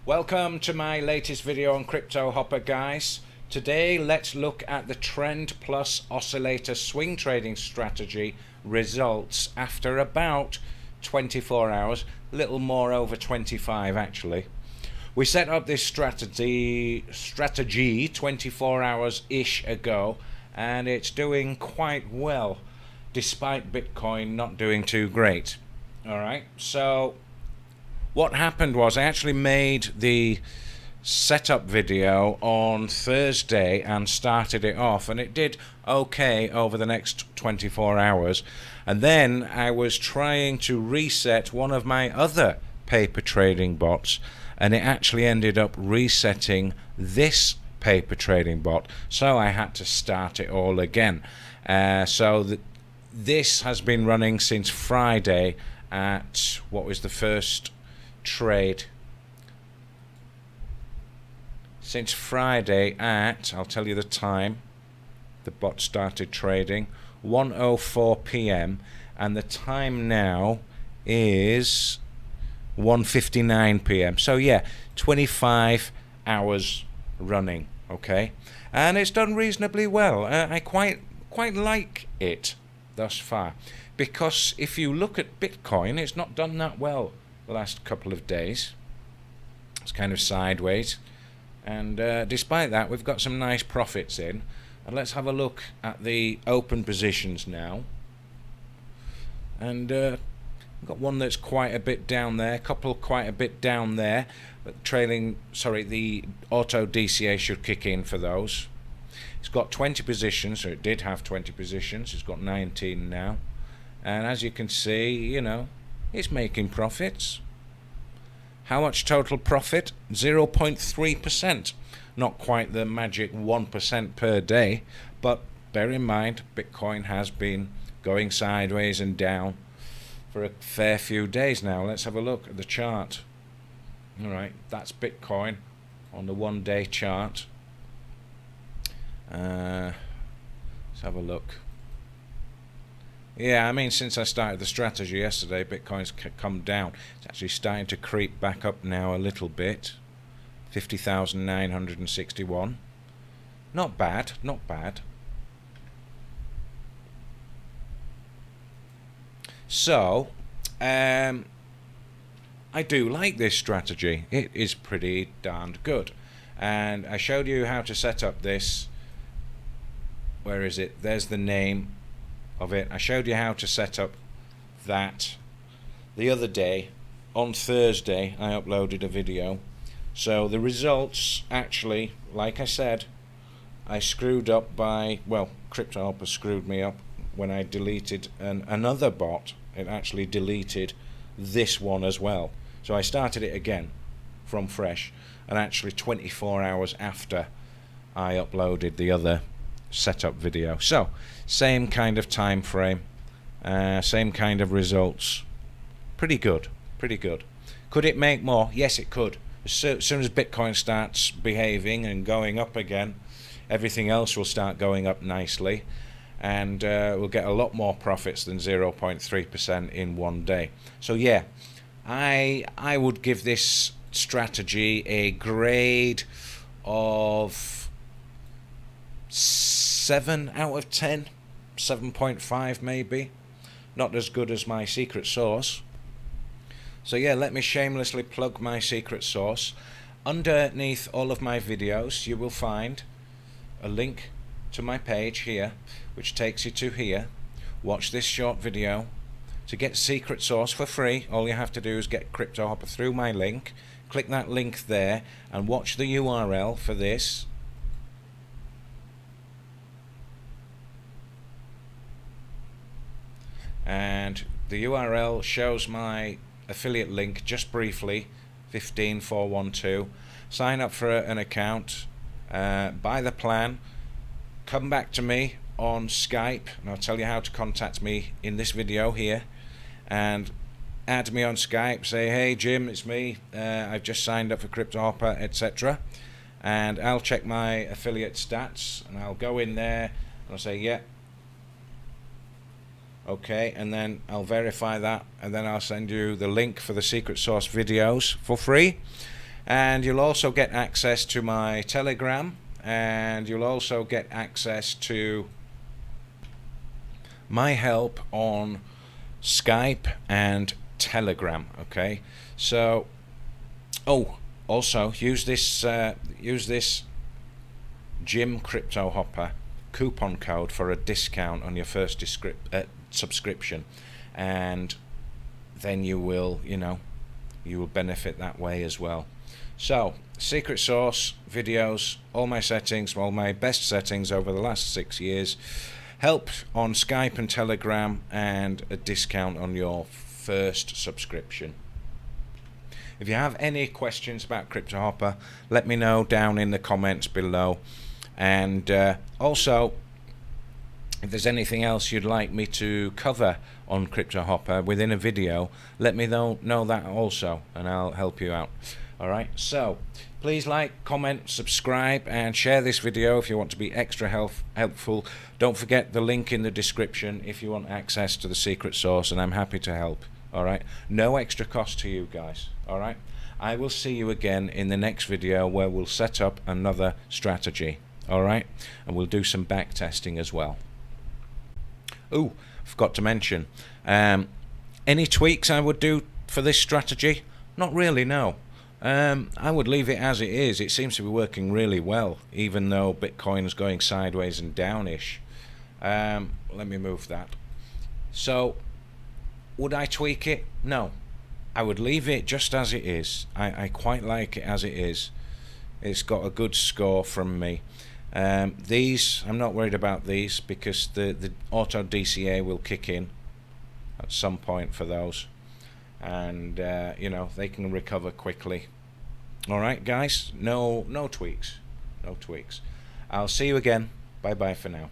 Welcome to my latest video on Cryptohopper, guys. Today let's look at the Trend Plus Oscillator swing trading strategy results after about 24 hours, a little more over 25 actually. We set up this strategy 24 hours-ish ago, and it's doing quite well despite Bitcoin not doing too great. Alright, so what happened was I actually made the setup video on Thursday and started it off, and it did okay over the next 24 hours. And then I was trying to reset one of my other paper trading bots, and it actually ended up resetting this paper trading bot, so I had to start it all again. This has been running since Friday at, what was the first trade? Since Friday at, I'll tell you the time the bot started trading, 1:04 p.m. and the time now is 1:59 p.m. So yeah, 25 hours running, okay? And it's done reasonably well. I quite like it thus far, because if you look at Bitcoin, it's not done that well the last couple of days. It's kind of sideways, and despite that we've got some nice profits in. And let's have a look at the open positions now, and we've got one that's quite a bit down there, a couple quite a bit down there, but the auto DCA should kick in for those. It's got 20 positions, or it did have 20 positions. It's got 19 now, and as you can see, you know, it's making profits. How much total profit? 0.3%. Not quite the magic 1% per day, but bear in mind Bitcoin has been going sideways and down for a fair few days now. Let's have a look at the chart. Alright, that's Bitcoin on the 1-day chart. Let's have a look. Yeah, I mean, since I started the strategy yesterday, Bitcoin's come down. It's actually starting to creep back up now a little bit. 50,961. Not bad, not bad. So, I do like this strategy. It is pretty darned good. And I showed you how to set up this. Where is it? There's the name of it. I showed you how to set up that the other day. On Thursday I uploaded a video. So the results, actually, like I said, I screwed up by, well, Cryptohopper screwed me up when I deleted another bot. It actually deleted this one as well. So I started it again from fresh, and actually 24 hours after I uploaded the other setup video. So same kind of time frame, same kind of results. Pretty good, pretty good. Could it make more? Yes, it could. As soon as Bitcoin starts behaving and going up again, everything else will start going up nicely, and we'll get a lot more profits than 0.3% in one day. So yeah, I would give this strategy a grade of 7 out of 10, 7.5 maybe. Not as good as my secret sauce. So yeah, let me shamelessly plug my secret sauce. Underneath all of my videos you will find a link to my page here, which takes you to here. Watch this short video. To get secret sauce for free, all you have to do is get Cryptohopper through my link. Click that link there and watch the URL for this. And the URL shows my affiliate link just briefly, 15412. Sign up for an account, buy the plan, come back to me on Skype, and I'll tell you how to contact me in this video here, and add me on Skype. Say, hey Jim, it's me, I've just signed up for Cryptohopper, etc. And I'll check my affiliate stats, and I'll go in there and I'll say, yeah, okay, and then I'll verify that, and then I'll send you the link for the secret sauce videos for free. And you'll also get access to my Telegram, and you'll also get access to my help on Skype and Telegram. Okay, so also use this Jim Cryptohopper coupon code for a discount on your first subscription, and then you will benefit that way as well. So, secret sauce videos, all my settings, all my best settings over the last 6 years, help on Skype and Telegram, and a discount on your first subscription. If you have any questions about Cryptohopper, let me know down in the comments below. And also, if there's anything else you'd like me to cover on Cryptohopper within a video, let me know that also, and I'll help you out. Alright, so please like, comment, subscribe, and share this video if you want to be extra helpful. Don't forget the link in the description if you want access to the secret sauce, and I'm happy to help. Alright, no extra cost to you guys. Alright, I will see you again in the next video where we'll set up another strategy. Alright, and we'll do some back testing as well. Oh, forgot to mention, any tweaks I would do for this strategy? Not really, no. I would leave it as it is. It seems to be working really well, even though Bitcoin's going sideways and downish. Let me move that. So, would I tweak it? No. I would leave it just as it is. I quite like it as it is. It's got a good score from me. These, I'm not worried about these because the auto DCA will kick in at some point for those, and they can recover quickly. Alright guys, no tweaks. I'll see you again. Bye bye for now.